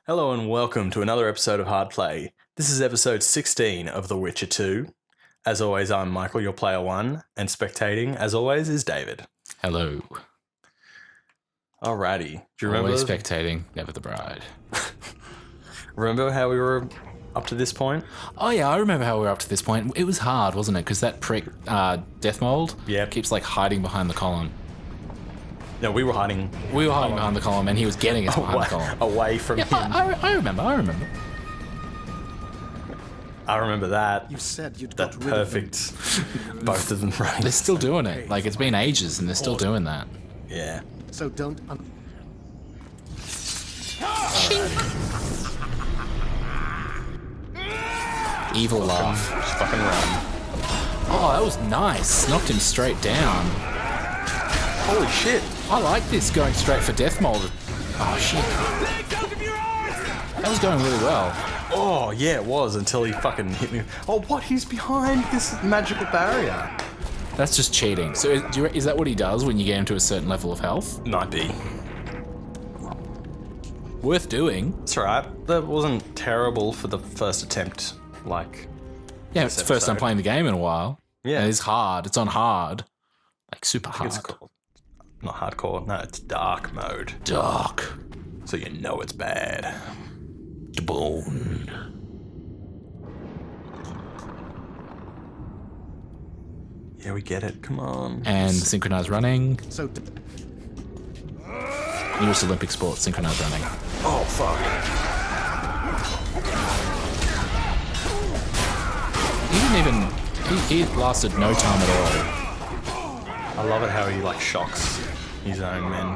Hello and welcome to another episode of HARDplay. This is episode 16 of The Witcher 2. As always, I'm Michael, your player 1, and spectating, as always, is David. Hello. Alrighty. Do you remember? Always spectating, never the bride. Remember how we were up to this point? Oh yeah, I remember how we were up to this point. It was hard, wasn't it? Because that prick, Death Mold, keeps like hiding behind the column. No, we were hiding. We were hiding behind the column, and he was getting us behind the column. Away from him. I remember. I remember that. You said you'd that got rid of them. perfect. Both of them running. They're still doing it. Like, it's been ages, and they're still doing that. Yeah. So don't. Evil laugh. Just fucking run. Oh, that was nice. Knocked him straight down. Holy shit. I like this, going straight for Death Mold. Oh, shit. That was going really well. Oh, yeah, it was until he fucking hit me. Oh, what? He's behind this magical barrier. That's just cheating. So is that what he does when you get him to a certain level of health? Might be. Worth doing. That's right. That wasn't terrible for the first attempt. Yeah, it's the first time playing the game in a while. Yeah. And it's hard. It's on hard. Like, super hard. It's called. Not hardcore. No, it's dark mode. Dark. So you know it's bad. The bone. Yeah, we get it. Come on. And synchronized running. So Newest Olympic sport, synchronized running. Oh, fuck. He didn't even... He lasted no time at all. I love it how he, shocks his own men.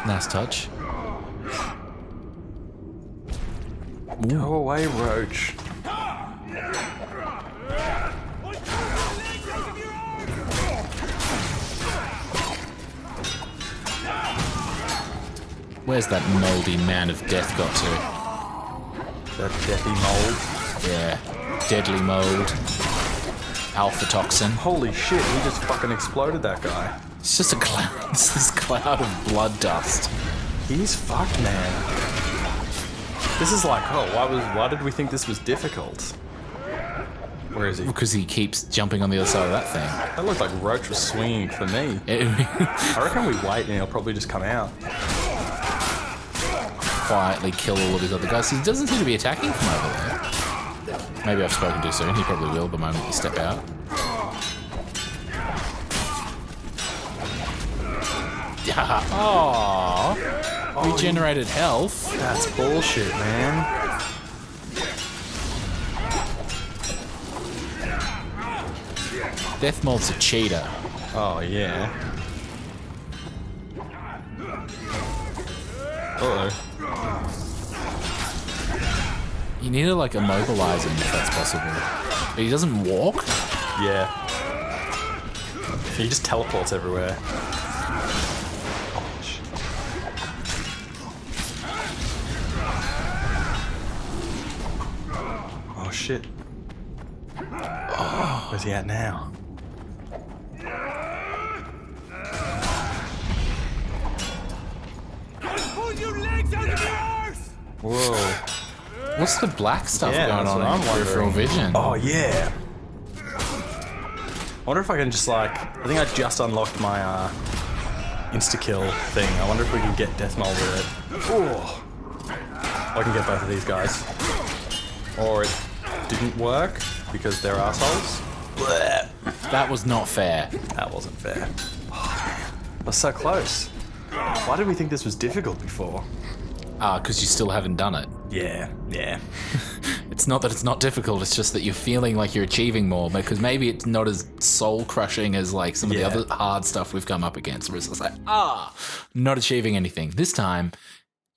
Nice touch. Go away, Roach. Where's that moldy man of death got to? That deathy mold. Yeah. Deadly mold. Alpha toxin. Holy shit, he just fucking exploded that guy. It's just a cloud. It's this cloud of blood dust. He's fucked, man. This is why did we think this was difficult? Where is he? Because he keeps jumping on the other side of that thing. That looked like Roach was swinging for me. I reckon we wait and he'll probably just come out. Quietly kill all of his other guys. He doesn't seem to be attacking from over there. Maybe I've spoken too soon. He probably will the moment you step out. Aww. Regenerated health. That's bullshit, man. Death Mold's a cheater. Oh, yeah. Uh-oh. You need to immobilize him if that's possible. But he doesn't walk? Yeah. He just teleports everywhere. Oh, shit. Oh, where's he at now? Whoa. What's the black stuff Yeah, going that's on what in I'm peripheral wondering. vision? Oh, yeah. I wonder if I can just I think I just unlocked my insta-kill thing. I wonder if we can get Death Mold with it. Oh. I can get both of these guys. Or it didn't work because they're assholes. Blech. That was not fair. That wasn't fair. Oh, man. That was so close. Why did we think this was difficult before? Because you still haven't done it. Yeah. It's not that it's not difficult, it's just that you're feeling like you're achieving more, because maybe it's not as soul-crushing as some of the other hard stuff we've come up against, where it's just not achieving anything. This time,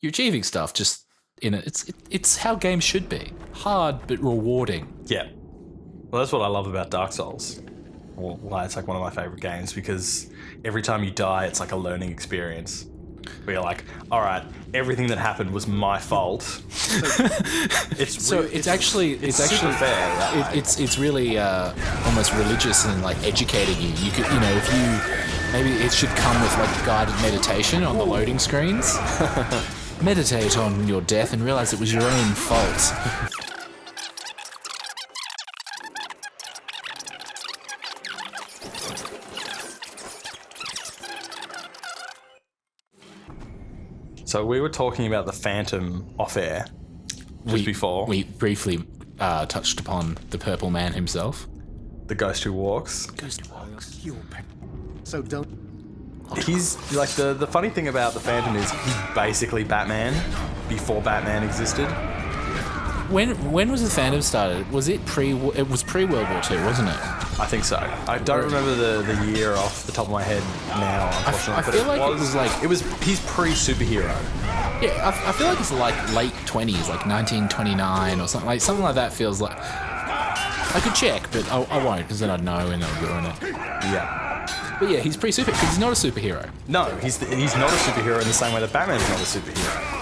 you're achieving stuff, just in it. It's how games should be. Hard, but rewarding. Yeah. Well, that's what I love about Dark Souls. Well, why it's one of my favorite games, because every time you die, it's a learning experience. Where you're all right, everything that happened was my fault. It's actually super fair. It's really almost religious and educating you. You could, if you maybe it should come with guided meditation on the loading screens. meditate on your death and realize it was your own fault. So we were talking about the Phantom off air just before. We briefly touched upon the Purple Man himself. The Ghost Who Walks. So don't. He's like the funny thing about the Phantom is he's basically Batman before Batman existed. When was the Phantom started? Was it pre? It was pre World War II, wasn't it? I think so. I don't remember the year off the top of my head now, unfortunately. I feel like it was like he's pre-superhero. Yeah, I feel like it's like late 20s, like 1929 or something like that. Feels like I could check, but I won't because then I'd know and that would ruin it. Yeah. But yeah, he's pre-super because he's not a superhero. No, he's not a superhero in the same way that Batman's not a superhero.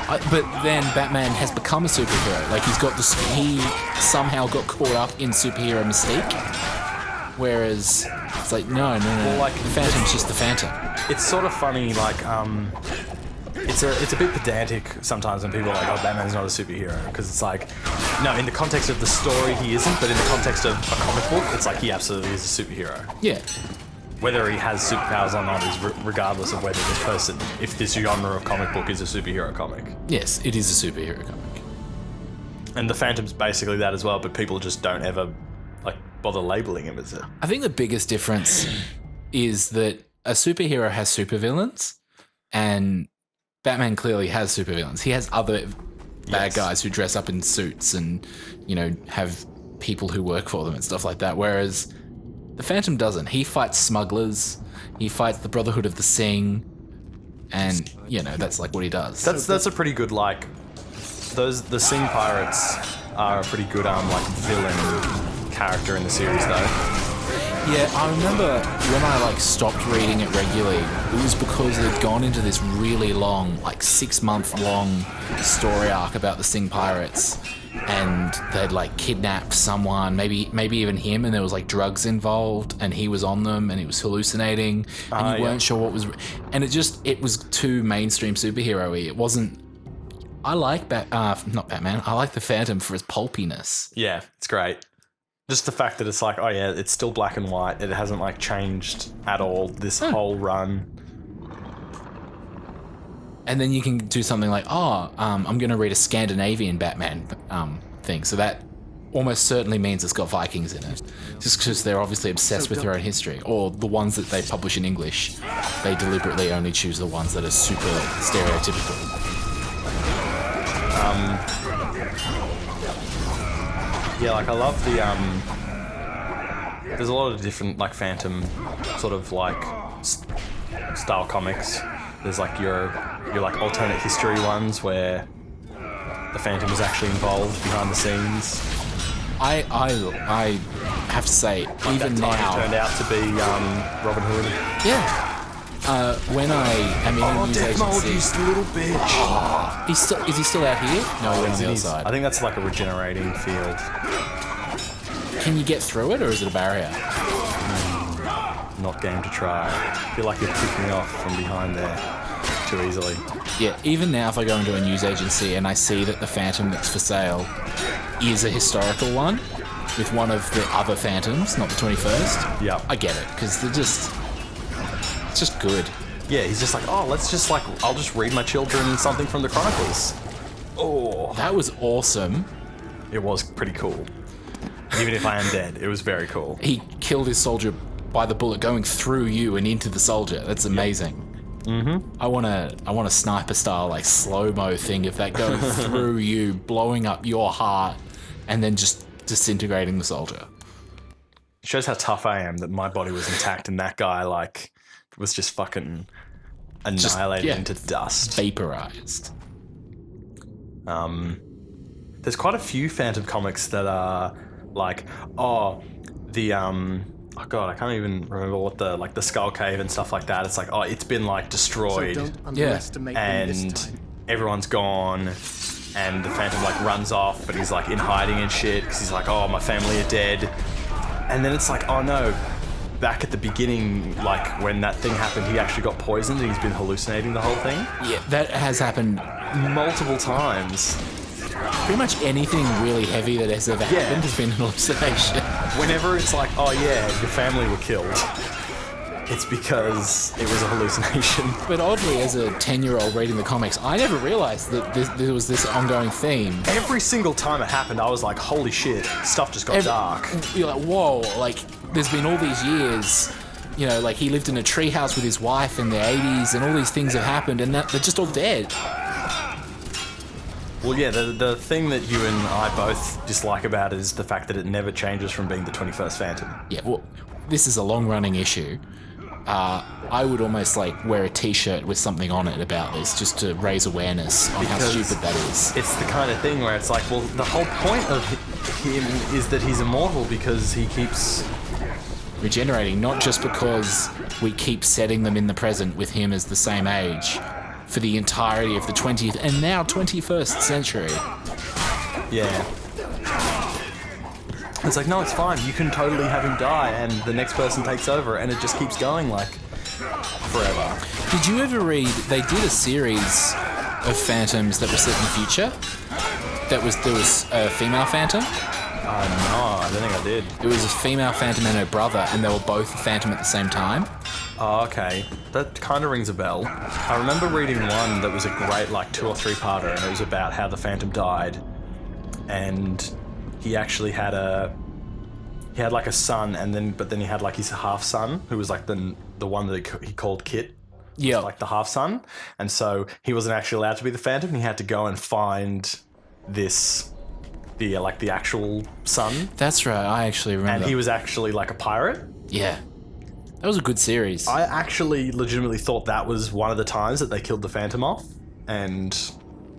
But then Batman has become a superhero. Like he somehow got caught up in superhero mystique. Whereas it's like no. Well, like the Phantom's just the Phantom. It's sort of funny, like it's a bit pedantic sometimes when people are like, oh, Batman's not a superhero, because it's like, no, in the context of the story he isn't, but in the context of a comic book, it's like he absolutely is a superhero. Yeah. Whether he has superpowers or not is regardless of whether this person, if this genre of comic book is a superhero comic. Yes, it is a superhero comic. And the Phantom's basically that as well, but people just don't ever like bother labeling him as it. I think the biggest difference is that a superhero has supervillains, and Batman clearly has supervillains. He has other bad guys who dress up in suits and, have people who work for them and stuff like that, whereas the Phantom doesn't. He fights smugglers, he fights the Brotherhood of the Sing, and, that's like what he does. That's a pretty good, like, the Sing Pirates are a pretty good, villain character in the series, though. Yeah, I remember when I stopped reading it regularly, it was because they'd gone into this really long, 6-month long story arc about the Sing Pirates, and they'd kidnapped someone, maybe even him, and there was drugs involved, and he was on them, and he was hallucinating, and you weren't sure what was, and it was too mainstream superhero-y. It wasn't. I like not Batman. I like the Phantom for his pulpiness. Yeah, it's great. Just the fact that it's oh yeah, it's still black and white. It hasn't changed at all this whole run. And then you can do something I'm going to read a Scandinavian Batman thing. So that almost certainly means it's got Vikings in it. Just because they're obviously obsessed with their own history. Or the ones that they publish in English, they deliberately only choose the ones that are super stereotypical. Yeah, I love the there's a lot of different Phantom sort of style comics. There's your alternate history ones where the Phantom is actually involved behind the scenes. I have to say, even that time now, he turned out to be Robin Hood. Yeah. When I am in a news agency, you little bitch. Is he still out here? No, he went on the other side. I think that's a regenerating field. Can you get through it, or is it a barrier? Not game to try. I feel like you're kicking me off from behind there too easily. Yeah, even now if I go into a news agency and I see that the Phantom that's for sale is a historical one with one of the other Phantoms, not the 21st, yeah, I get it, because it's just good. Yeah, he's just let's just I'll just read my children something from the Chronicles. Oh, that was awesome. It was pretty cool. Even if I am dead, it was very cool. He killed his soldier by the bullet going through you and into the soldier. That's amazing. Yep. Mm-hmm. I want a sniper style slow-mo thing of that going through you, blowing up your heart, and then just disintegrating the soldier. It shows how tough I am that my body was intact and that guy was just fucking annihilated into dust. Vaporized. There's quite a few Phantom comics that are oh god, I can't even remember what the Skull Cave and stuff like that. It's it's been destroyed. So don't underestimate them this and time. Everyone's gone, and the Phantom runs off, but he's in hiding and shit because he's oh, my family are dead. And then it's oh no, back at the beginning, like when that thing happened, he actually got poisoned and he's been hallucinating the whole thing Yeah, that has happened. multiple times. Pretty much anything really heavy that has ever happened has been an hallucination. Whenever it's like, oh yeah, your family were killed, it's because it was a hallucination. But oddly, as a 10-year-old reading the comics, I never realized that there was this ongoing theme. Every single time it happened, I was like, holy shit, stuff just got dark. You're like, whoa, like, there's been all these years, you know, like he lived in a treehouse with his wife in the 80s and all these things have happened and they're just all dead. Well, yeah, the thing that you and I both dislike about it is the fact that it never changes from being the 21st Phantom. Yeah, well, this is a long-running issue. I would almost like wear a t-shirt with something on it about this just to raise awareness on how stupid that is. It's the kind of thing where it's like, well, the whole point of him is that he's immortal because he keeps regenerating, not just because we keep setting them in the present with him as the same age for the entirety of the 20th and now 21st century. Yeah. It's like, no, it's fine. You can totally have him die and the next person takes over and it just keeps going like forever. Did you ever read, they did a series of Phantoms that were set in the future? There was a female Phantom? No, I don't think I did. It was a female Phantom and her brother, and they were both a Phantom at the same time. Oh, okay. That kind of rings a bell. I remember reading one that was a great, like, 2 or 3-parter, and it was about how the Phantom died, and he actually had like a son, but then he had like his half son, who was like the one that he called Kit. Yeah, like the half son, and so he wasn't actually allowed to be the Phantom. And he had to go and find the actual son. That's right. I actually remember. And he was actually like a pirate. Yeah. That was a good series. I actually legitimately thought that was one of the times that they killed the Phantom off, and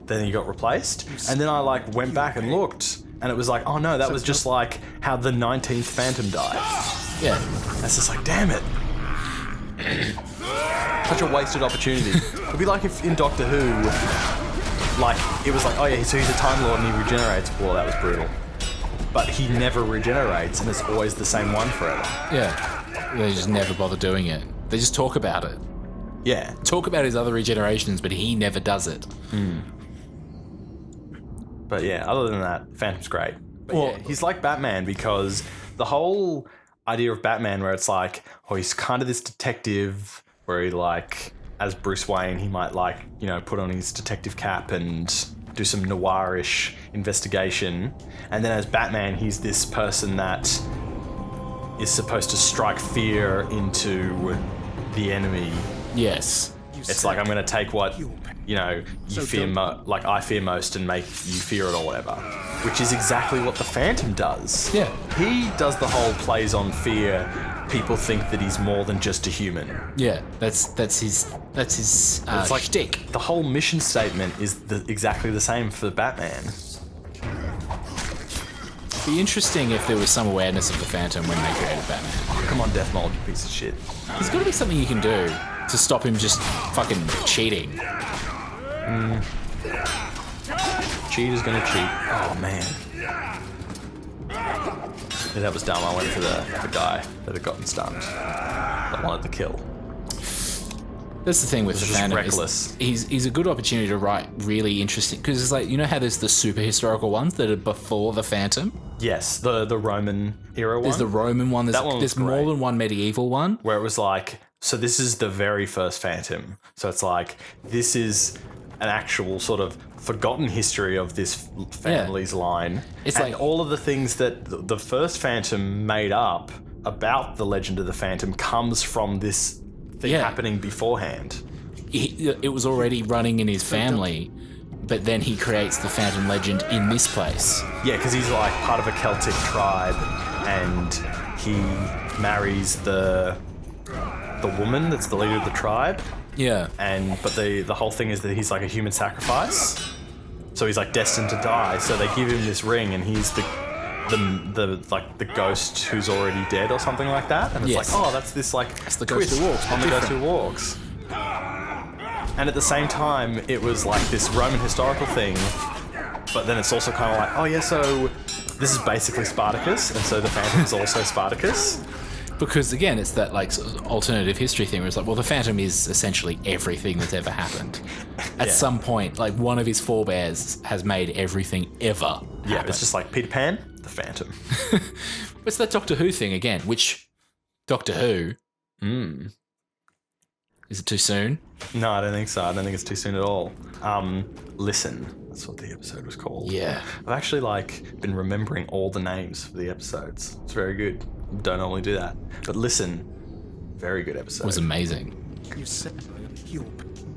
then he got replaced. And then I like went back and looked, and it was like, oh no, that was just like how the 19th Phantom died. Yeah. That's just like, damn it. Such a wasted opportunity. It'd be like if in Doctor Who, like, it was like, oh yeah, so he's a Time Lord and he regenerates. Well, that was brutal. But he never regenerates, and it's always the same one forever. Yeah. They just never bother doing it. They just talk about it. Yeah. Talk about his other regenerations, but he never does it. But yeah, other than that, Phantom's great. But Well, yeah, he's like Batman because the whole idea of Batman where it's like, oh, he's kind of this detective where he like, as Bruce Wayne, he might like, you know, put on his detective cap and do some noirish investigation. And then as Batman, he's this person that is supposed to strike fear into the enemy. Yes. It's like, I'm going to take what, you know, you fear, like I fear most and make you fear it or whatever. Which is exactly what the Phantom does. Yeah. He does the whole plays on fear. People think that he's more than just a human. Yeah, that's his It's like shtick. the whole mission statement is exactly the same for Batman. It'd be interesting if there was some awareness of the Phantom when they created Batman. Oh, come on, Death Mold, you piece of shit. There's got to be something you can do to stop him just fucking cheating. Cheater's gonna cheat. Oh man. Yeah, that was dumb. I went for the guy that had gotten stunned. That wanted to kill. That's the thing with the just Phantom. reckless. He's a good opportunity to write really interesting, because it's like, you know how there's the super historical ones that are before the Phantom? Yes, the Roman era one. There's the Roman one. That one was there's more great. than one medieval one. Where it was like, so this is the very first Phantom. So it's like, this is an actual sort of forgotten history of this family's line. It's and like all of the things that the first Phantom made up about the legend of the Phantom comes from this thing happening beforehand. It was already running in his family, but then he creates the Phantom legend in this place. Yeah, because he's like part of a Celtic tribe, and he marries the woman that's the leader of the tribe. Yeah. But the whole thing is that he's like a human sacrifice, so he's like destined to die. So they give him this ring, and he's the ghost who's already dead or something like that. And it's like, oh, that's this like That's the ghost who walks. on the ghost who walks. And at the same time, it was like this Roman historical thing, but then it's also kind of like, oh yeah, so this is basically Spartacus, and so the Phantom's also Spartacus. Because again, it's that like sort of alternative history thing where it's like, well, the Phantom is essentially everything that's ever happened. At some point, like one of his forebears has made everything ever happen. It's just like Peter Pan, the Phantom. It's that Doctor Who thing again, which Doctor Who? Is it too soon? No, I don't think so. I don't think it's too soon at all. Listen, that's what the episode was called. Yeah. I've actually been remembering all the names for the episodes. It's very good. Don't normally do that. But Listen, very good episode. It was amazing.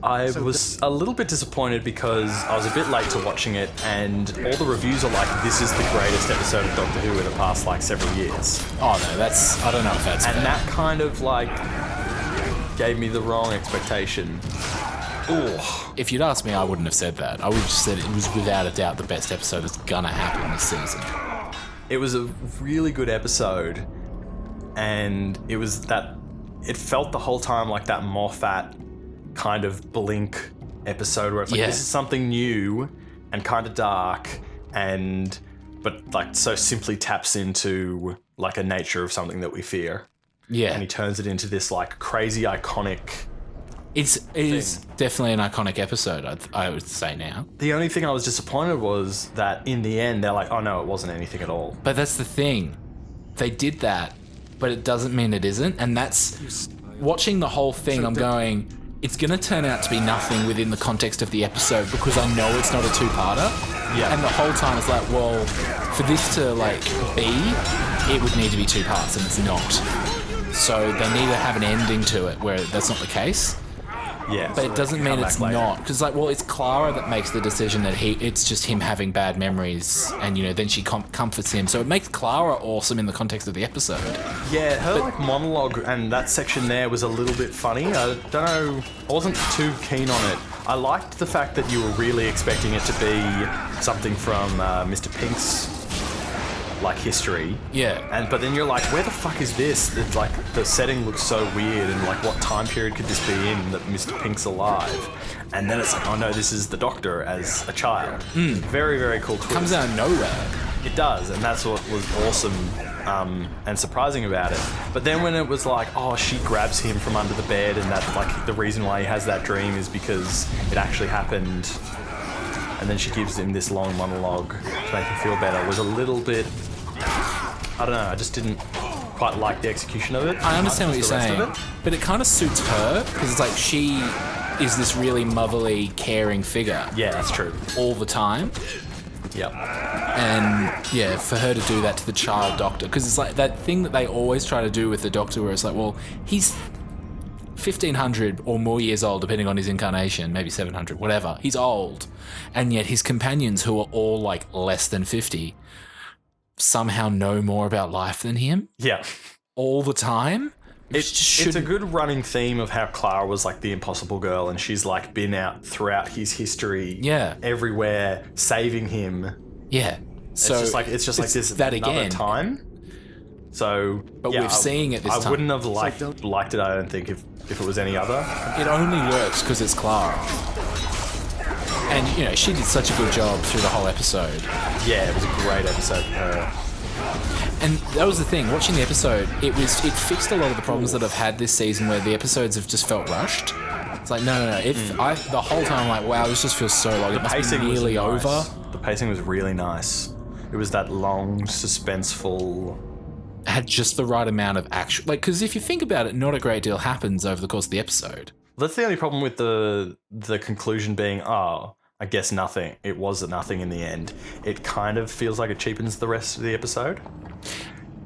I was a little bit disappointed because I was a bit late to watching it, and all the reviews are like, this is the greatest episode of Doctor Who in the past several years. Oh no, I don't know if that's fair. And that kind of gave me the wrong expectation. Ooh. If you'd asked me, I wouldn't have said that. I would have just said it was without a doubt the best episode that's gonna happen this season. It was a really good episode, and it felt the whole time like that Moffat kind of Blink episode where it's like, this is something new and kind of dark, but so simply taps into a nature of something that we fear. Yeah. And he turns it into this crazy iconic. It is definitely an iconic episode, I would say now. The only thing I was disappointed was that in the end they're like, oh no, it wasn't anything at all. But that's the thing. They did that, but it doesn't mean it isn't. And that's watching the whole thing, I'm going, it's going to turn out to be nothing within the context of the episode because I know it's not a two-parter. Yeah. And the whole time it's like, well, for this to be, it would need to be two parts, and it's not. So they need to have an ending to it where that's not the case. Yeah. But it doesn't mean it's not. Because, it's Clara that makes the decision that it's just him having bad memories, and, then she comforts him. So it makes Clara awesome in the context of the episode. Yeah, her monologue and that section there was a little bit funny. I don't know, I wasn't too keen on it. I liked the fact that you were really expecting it to be something from Mr. Pink's history. Yeah. But then you're like, where the fuck is this? It's the setting looks so weird, and what time period could this be in that Mr. Pink's alive? And then it's like, oh no, this is the Doctor as a child. Very, very cool twist. Comes out of nowhere. It does, and that's what was awesome and surprising about it. But then when it was she grabs him from under the bed, and that the reason why he has that dream is because it actually happened, and then she gives him this long monologue to make him feel better, was a little bit, I don't know, I just didn't quite like the execution of it. I understand what you're saying, but it kind of suits her, because it's she is this really motherly, caring figure. Yeah, that's true. All the time. Yep. And yeah, for her to do that to the child Doctor, because it's that thing that they always try to do with the Doctor where it's well, he's 1,500 or more years old, depending on his incarnation, maybe 700, whatever. He's old. And yet his companions, who are all less than 50, somehow know more about life than him. Yeah. All the time. It's a good running theme of how Clara was the impossible girl, and she's been out throughout his history. Yeah. Everywhere, saving him. Yeah. So it's just this that another again. Time. So, but we're seeing it this time. I wouldn't have liked it, I don't think, if it was any other. It only works because it's Clara. And, she did such a good job through the whole episode. Yeah, it was a great episode for her. And that was the thing, watching the episode, it fixed a lot of the problems that I've had this season where the episodes have just felt rushed. It's no. The whole time I'm wow, this just feels so long. It must be nearly over. The pacing was really nice. It was that long, suspenseful... It had just the right amount of action. Because if you think about it, not a great deal happens over the course of the episode. That's the only problem with the conclusion being, I guess nothing. It was nothing in the end. It kind of feels like it cheapens the rest of the episode.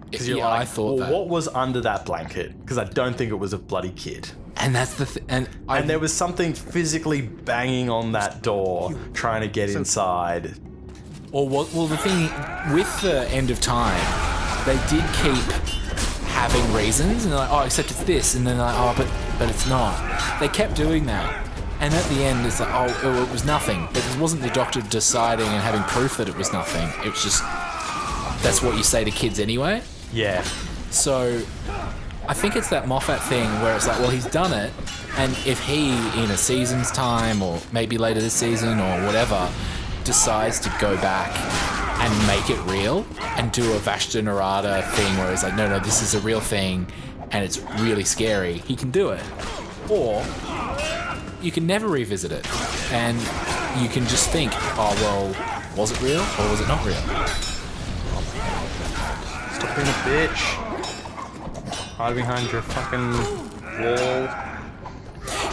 Because you're I thought that. What was under that blanket? Because I don't think it was a bloody kid. And that's the thing. And there was something physically banging on that door, trying to get inside. Well, the thing with the end of time, they did keep having reasons, and they're except it's this, and then they're but it's not. They kept doing that. And at the end, it's it was nothing. It wasn't the Doctor deciding and having proof that it was nothing. It was just, that's what you say to kids anyway. Yeah. So, I think it's that Moffat thing where it's he's done it, and if he, in a season's time, or maybe later this season, or whatever, decides to go back and make it real and do a Vashta Narada thing where it's like, no, this is a real thing and it's really scary, he can do it. Or you can never revisit it and you can just think, oh, well, was it real or was it not real? Stop being a bitch. Hide behind your fucking wall.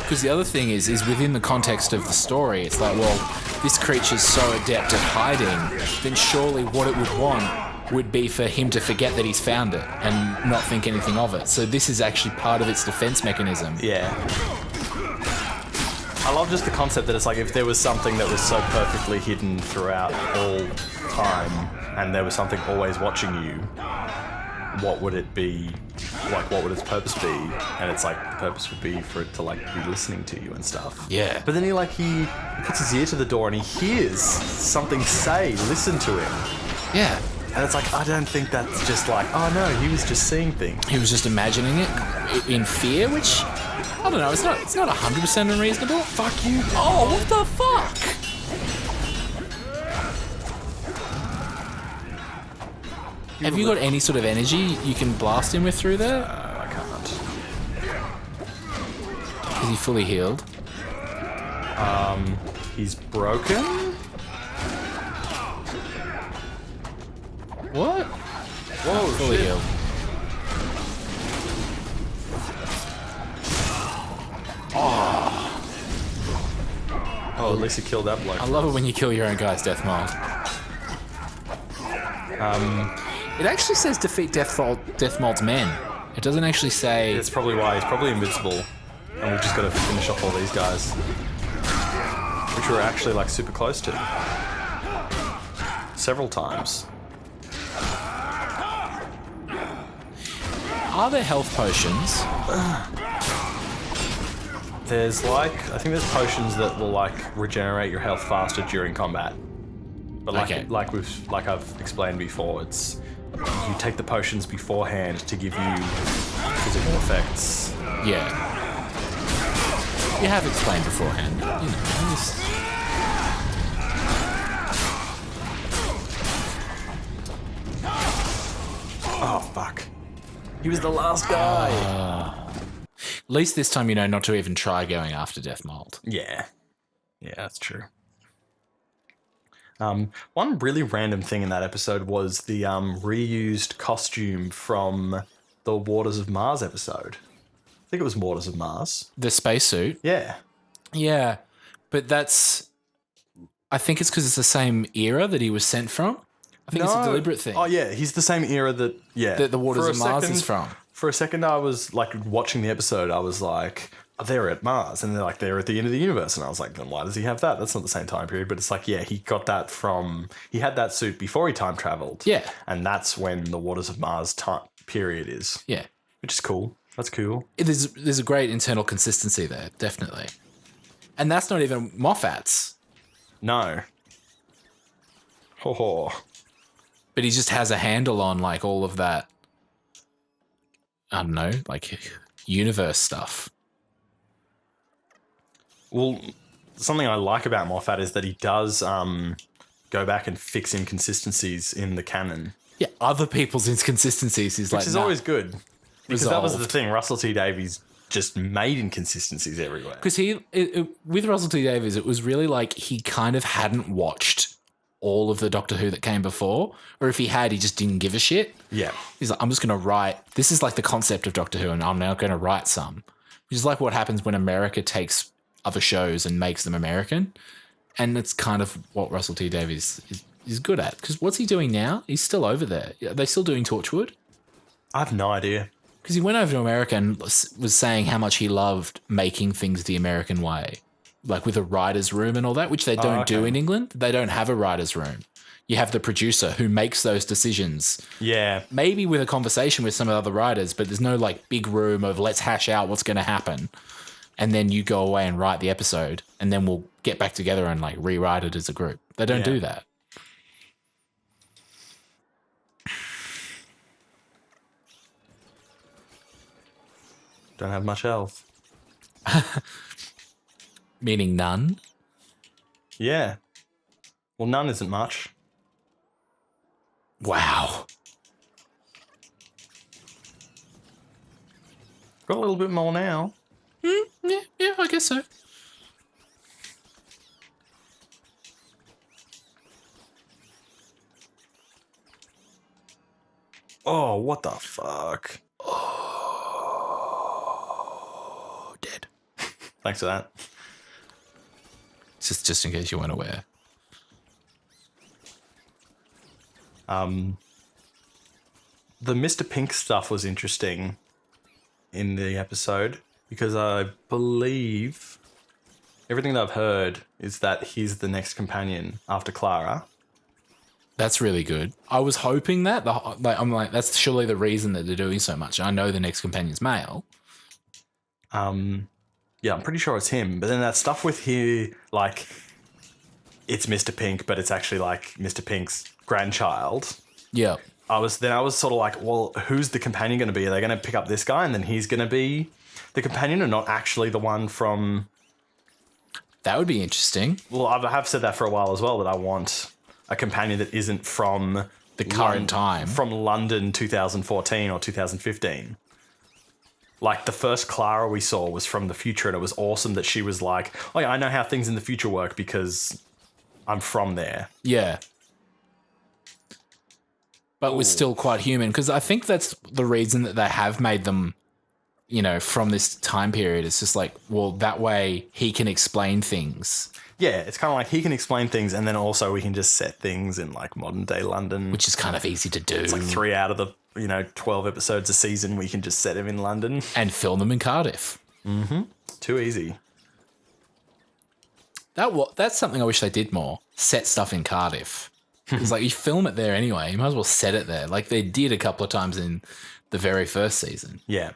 Because the other thing is within the context of the story, it's like, well, this creature's so adept at hiding, then surely what it would want would be for him to forget that he's found it and not think anything of it. So this is actually part of its defense mechanism. Yeah. I love just the concept that it's like if there was something that was so perfectly hidden throughout all time and there was something always watching you, what would it be? Like, what would its purpose be? And it's like, the purpose would be for it to, like, be listening to you and stuff. Yeah. But then he puts his ear to the door and he hears something say, listen to him. Yeah. And it's like, I don't think that's just like, oh no, he was just seeing things. He was just imagining it in fear, which, I don't know, it's not 100% unreasonable. Fuck you. Oh, what the fuck? Have you got any sort of energy you can blast him with through there? I can't. Is he fully healed? He's broken? What? Whoa, Fully shit. healed. Oh, at least he killed that bloke. I love it when you kill your own guy's death mold. It actually says defeat death mold's men. It doesn't actually say. That's probably why. He's probably invincible. And we've just got to finish off all these guys. Which we're actually, like, super close to. Several times. Are there health potions? There's, like, I think there's potions that will, like, regenerate your health faster during combat. But Okay. like I've explained before, it's you take the potions beforehand to give you physical effects. Yeah. You have explained beforehand. You know, just... Oh fuck! He was the last guy. At least this time you know not to even try going after death mold. Yeah, that's true. One really random thing in that episode was the reused costume from the Waters of Mars episode. I think it was Waters of Mars. The spacesuit. Yeah. Yeah, but that's... I think it's because it's the same era that he was sent from. I think it's a deliberate thing. Oh yeah, he's the same era that That the Waters For a of Mars second- is from. For a second, I was like watching the episode. I was like, oh, they're at Mars, and they're like they're at the end of the universe, and I was like, then why does he have that? That's not the same time period. But it's like, yeah, he got that from. He had that suit before he time traveled. Yeah. and that's when the Waters of Mars time period is, Yeah. which is cool. That's cool. There's a great internal consistency there, definitely. And that's not even Moffat's. No. Oh. But he just has a handle on like all of that, I don't know, like universe stuff. Well, something I like about Moffat is that he does go back and fix inconsistencies in the canon, Yeah, other people's inconsistencies is like, which is nah. always good. Because that was the Resolved. thing. Russell T Davies just made inconsistencies everywhere. Because with Russell T Davies, it was really like he kind of hadn't watched all of the Doctor Who that came before, or if he had, he just didn't give a shit. Yeah. He's like, I'm just going to write. This is like the concept of Doctor Who, and I'm now going to write some. Which is like what happens when America takes other shows and makes them American, and it's kind of what Russell T Davies is good at. Because what's he doing now? He's still over there. Are they still doing Torchwood? I have no idea. Because he went over to America and was saying how much he loved making things the American way, like with a writer's room and all that, which they don't do in England. They don't have a writer's room. You have the producer who makes those decisions, Yeah. maybe with a conversation with some of the other writers, but there's no like big room of let's hash out what's going to happen. And then you go away and write the episode, and then we'll get back together and like rewrite it as a group. They don't do that. Don't have much health. Meaning none. Yeah. Well, none isn't much. Wow. Got a little bit more now. Yeah, I guess so. Oh, what the fuck? Oh, dead. Thanks for that. Just in case you weren't aware. The Mr. Pink stuff was interesting in the episode because I believe everything that I've heard is that he's the next companion after Clara. That's really good. I was hoping that. I'm like, that's surely the reason that they're doing so much. I know the next companion's male. Yeah, I'm pretty sure it's him. But then that stuff with here, like, it's Mr. Pink, but it's actually like Mr. Pink's grandchild. Yeah. I was sort of like, well, who's the companion going to be? Are they going to pick up this guy and then he's going to be the companion, or not actually the one from... That would be interesting. Well, I have said that for a while as well, that I want a companion that isn't from The current time. From London 2014 or 2015. Like, the first Clara we saw was from the future, and it was awesome that she was like, oh yeah, I know how things in the future work because I'm from there. Yeah. But was still quite human, because I think that's the reason that they have made them, you know, from this time period. It's just like, well, that way he can explain things. Yeah, it's kind of like he can explain things, and then also we can just set things in like modern day London. Which is kind of easy to do. It's like 3 out of the, 12 episodes a season we can just set him in London. And film them in Cardiff. Mm-hmm. Too easy. That's something I wish they did more. Set stuff in Cardiff. It's like, you film it there anyway. You might as well set it there. Like they did a couple of times in the very first season. Yeah.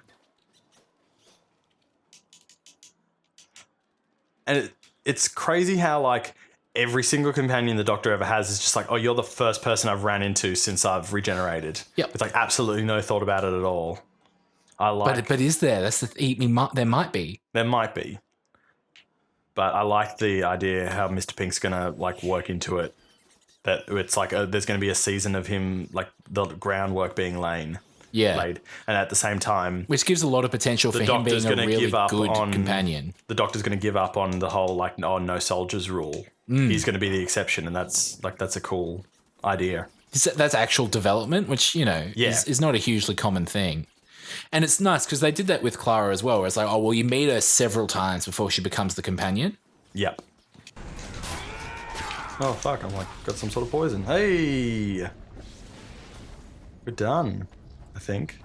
And it's crazy how, like, every single companion the Doctor ever has is just like, oh, you're the first person I've ran into since I've regenerated. Yep. It's like absolutely no thought about it at all. I like... But is there? That's there might be. There might be. But I like the idea how Mr. Pink's going to, like, work into it. That it's like there's going to be a season of him, like, the groundwork being laid. And at the same time... Which gives a lot of potential for him being a really good companion. The Doctor's going to give up on the whole, like, no soldiers rule. He's going to be the exception, and that's a cool idea. That's actual development, which, is not a hugely common thing. And it's nice because they did that with Clara as well, where it's like, oh, well, you meet her several times before she becomes the companion. Yep. Oh, fuck, I'm like, got some sort of poison. Hey! We're done, I think.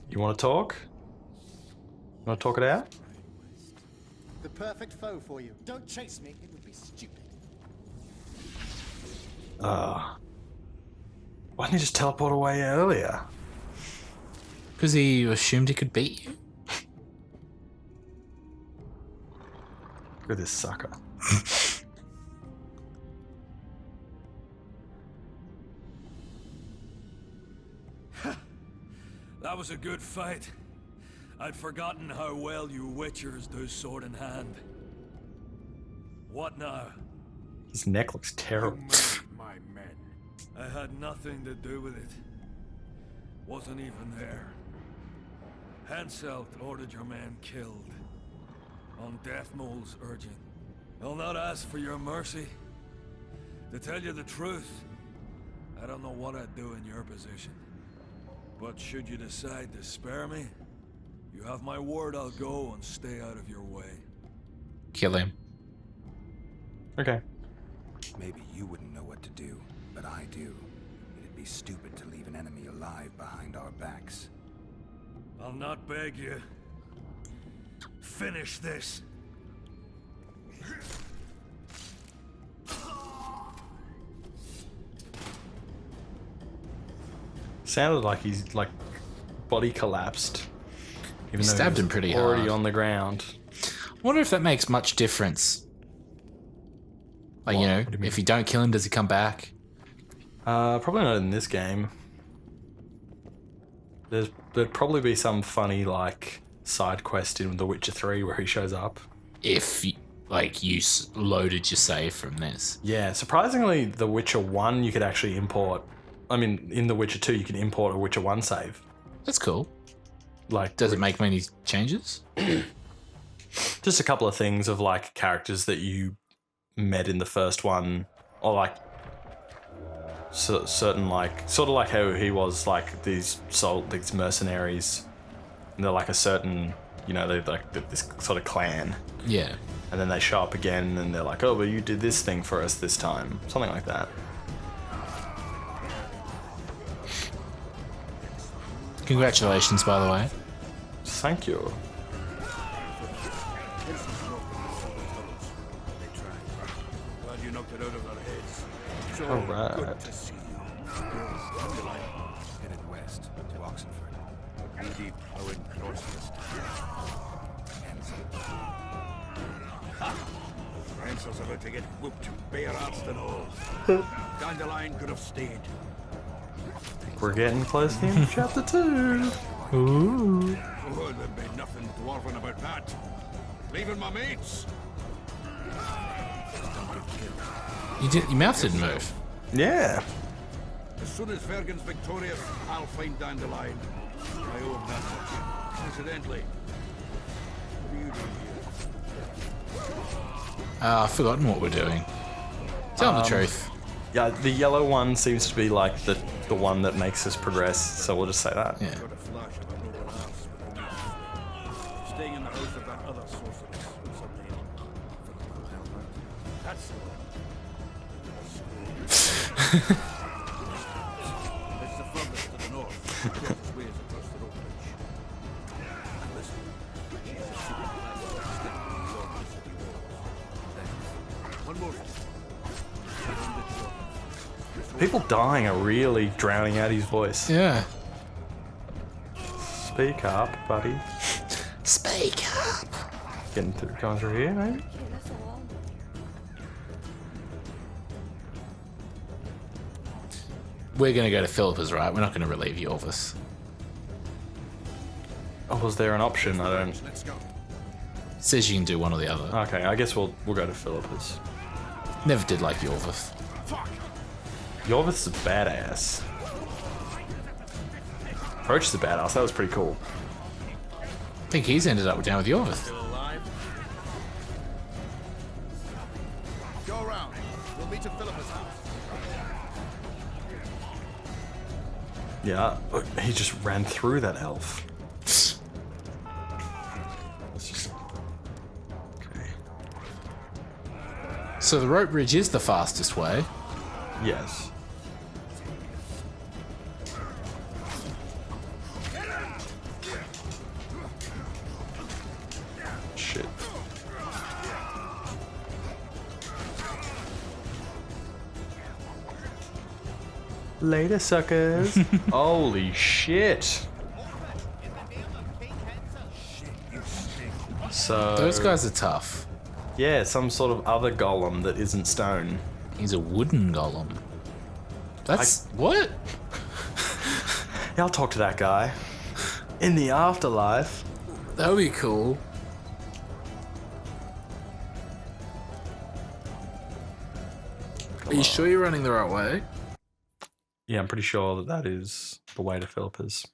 You want to talk? You want to talk it out? The perfect foe for you. Don't chase me, it would be stupid. Why didn't you just teleport away earlier? Because he assumed he could beat you. Look at this sucker. That was a good fight. I'd forgotten how well you Witchers do sword in hand. What now? His neck looks terrible. My men. I had nothing to do with it. Wasn't even there. Henselt ordered your men killed. On Death Mole's urging. I'll not ask for your mercy. To tell you the truth, I don't know what I'd do in your position. But should you decide to spare me, you have my word I'll go and stay out of your way. Kill him. Okay. Maybe you wouldn't know what to do, but I do. It'd be stupid to leave an enemy alive behind our backs. I'll not beg you. Finish this. Sounded like he's, like, body collapsed. Even though Stabbed he was him pretty already hard. on the ground. I wonder if that makes much difference. Like, What do you mean? if you don't kill him, does he come back? Probably not in this game. There'd probably be some funny, like, side quest in The Witcher 3 where he shows up. like you loaded your save from this. Yeah, surprisingly, The Witcher 1 you could actually import. I mean, in The Witcher 2 you can import a Witcher 1 save. That's cool. Like, Does it make many changes? just a couple of things of like characters that you met in the first one, or like certain like sort of like how he was like these mercenaries, and they're like a certain, you know, they're like this sort of clan, Yeah. and then they show up again and they're like, oh, but you did this thing for us this time, something like that. Congratulations, by the way. Thank you. Glad you knocked it out of our heads. So All right. good to see you. Headed west to Oxenford. Beauty plowing crosses. Rancel's about to get whooped, bare-arsed and all. Dandelion could have stayed. We're getting close to the end of chapter 2. Ooh. Oh, there'd be nothing dwarven about that. Leaving my mates. Your mouth didn't move. Yeah. As soon as Vergen's victorious, I'll find Dandelion. I owe him that much. Incidentally, what are you doing here? I've forgotten what we're doing. Tell them the truth. Yeah, the yellow one seems to be like the one that makes us progress, so we'll just say that. Yeah. Got a flash of a noble arse with a knife. Staying in the house of that other sorceress with some name. That's the one. It's the furthest to the north. The shortest way is across the road bridge. And listen, she's a secret class standing beyond the city walls. One more thing. People dying are really drowning out his voice. Yeah. Speak up, buddy. Speak up. Going through here, maybe? We're going to go to Philippa's, right? We're not going to relieve Yorvis. Oh, was there an option? I don't... Let's go. It says you can do one or the other. Okay, I guess we'll go to Philippa's. Never did like Yorvis. Yorvis is a badass. Roach is a badass. That was pretty cool. I think he's ended up down with Yorvis. Alive? Go around. We'll meet at Philippa's house. Yeah, look, he just ran through that elf. Let's just... Okay. So the rope bridge is the fastest way. Yes. Shit. Later, suckers. Holy shit. So Those guys are tough. yeah, some sort of other golem that isn't stone. He's a wooden golem. That's... what? Yeah, I'll talk to that guy. In the afterlife. That would be cool. Are you sure you're running the right way? Yeah, I'm pretty sure that is the way to Philippa's.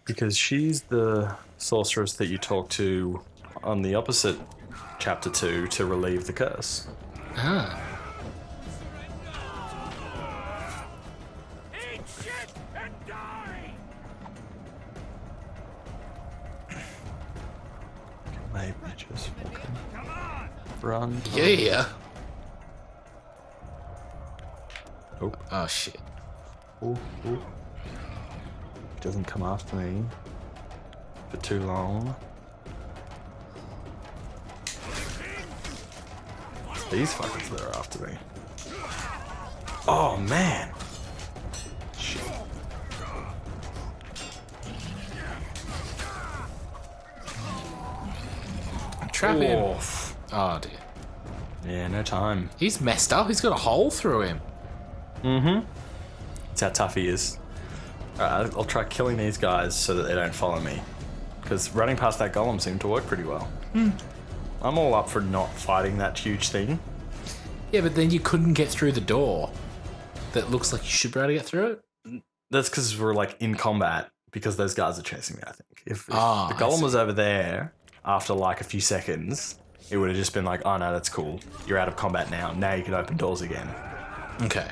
Because she's the sorceress that you talk to on the opposite chapter 2 to relieve the curse. Ah. Eat shit and die! Maybe just fucking run. Yeah. Oh, Oh, shit. oh, oh. Doesn't come after me for too long. It's these fuckers that are after me. Oh man. Shit. Trap him. Oof. Oh, dear. Yeah, no time. He's messed up. He's got a hole through him. Mm-hmm. That's how tough he is. Alright, I'll try killing these guys so that they don't follow me. Because running past that golem seemed to work pretty well. I'm all up for not fighting that huge thing. Yeah, but then you couldn't get through the door. That looks like you should be able to get through it. That's because we're like in combat because those guys are chasing me, I think. If the I golem was over there after like a few seconds, it would have just been like, oh no, that's cool. You're out of combat now. Now you can open doors again. Okay.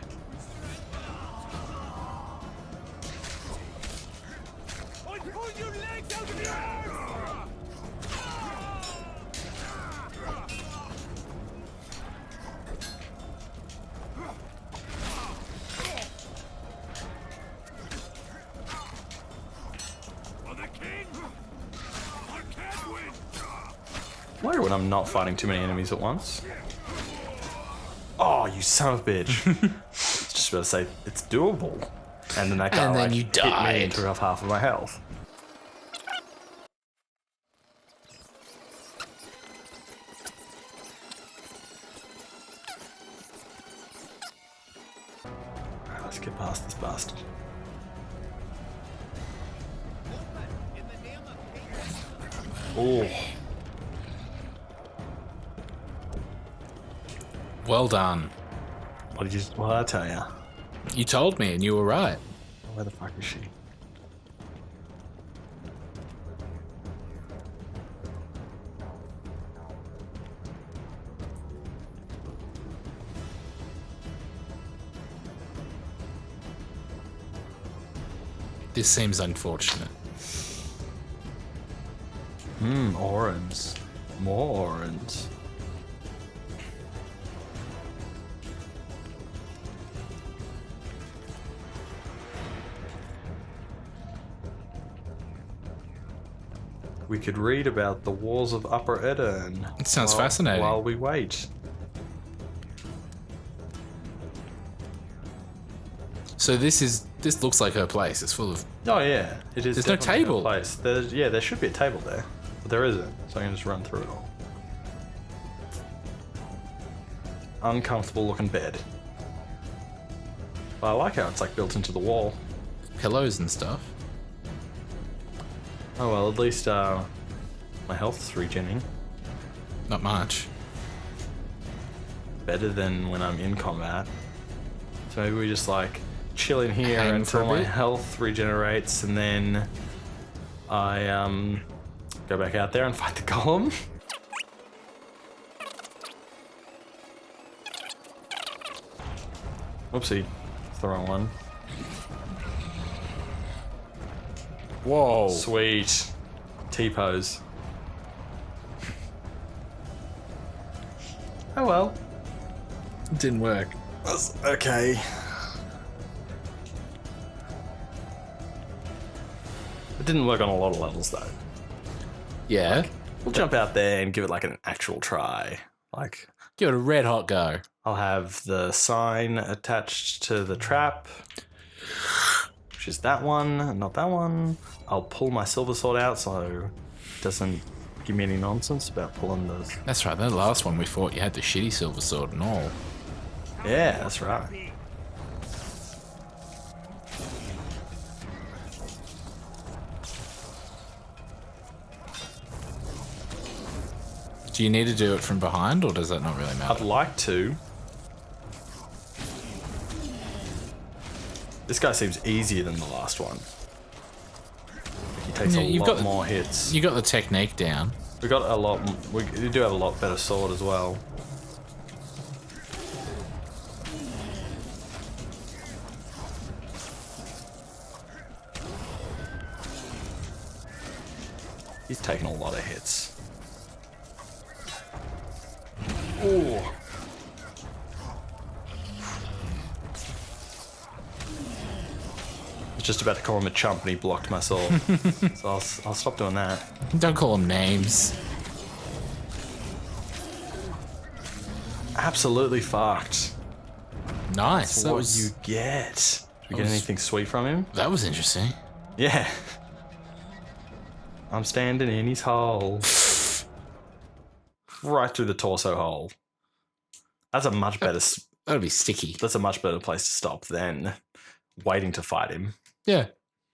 Wonder when I'm not fighting too many enemies at once. Oh, you son of a bitch. Just about to say, it's doable. And then that guy And then like, you hit me died. and took off half of my health. Alright, let's get past this bastard. Oh. Well done. What did I tell you? You told me and you were right. Where the fuck is she? This seems unfortunate. Orange. More orange. We could read about the wars of Upper Edirne. It sounds fascinating. While we wait. So this looks like her place. It's full of. Oh yeah, it is. There's no definitely table. a place. There should be a table there, but there isn't. So I can just run through it all. Uncomfortable looking bed. But I like how it's like built into the wall. Pillows and stuff. Oh well, at least my health's regenerating. Not much. Better than when I'm in combat. So maybe we just like chill in here Hang for a until my bit. health regenerates, and then I go back out there and fight the golem. Whoopsie, it's the wrong one. Whoa. Sweet. T-pose. Oh well. It didn't work. That's okay. It didn't work on a lot of levels though. Yeah. We'll jump out there and give it like an actual try. Like, Give it a red hot go. I'll have the sign attached to the trap, which is that one, not that one. I'll pull my silver sword out so it doesn't give me any nonsense about pulling those. That's right. That last one we fought, you had the shitty silver sword and all. Yeah, that's right. Do you need to do it from behind, or does that not really I'd matter? like to. This guy seems easier than the last one. He takes Yeah, a you've lot got the- more hits. You got the technique down. We got a lot. We do have a lot better sword as well. He's taking a lot of hits. Ooh. I was just about to call him a chump and he blocked my sword. So I'll stop doing that. Don't call them names. Absolutely fucked. Nice. That's That what was you get. Did we get was- anything sweet from him? that was interesting. Yeah. I'm standing in his hole. Right through the torso hole. That's a much better. That'd be sticky. That's a much better place to stop than waiting to fight him. Yeah.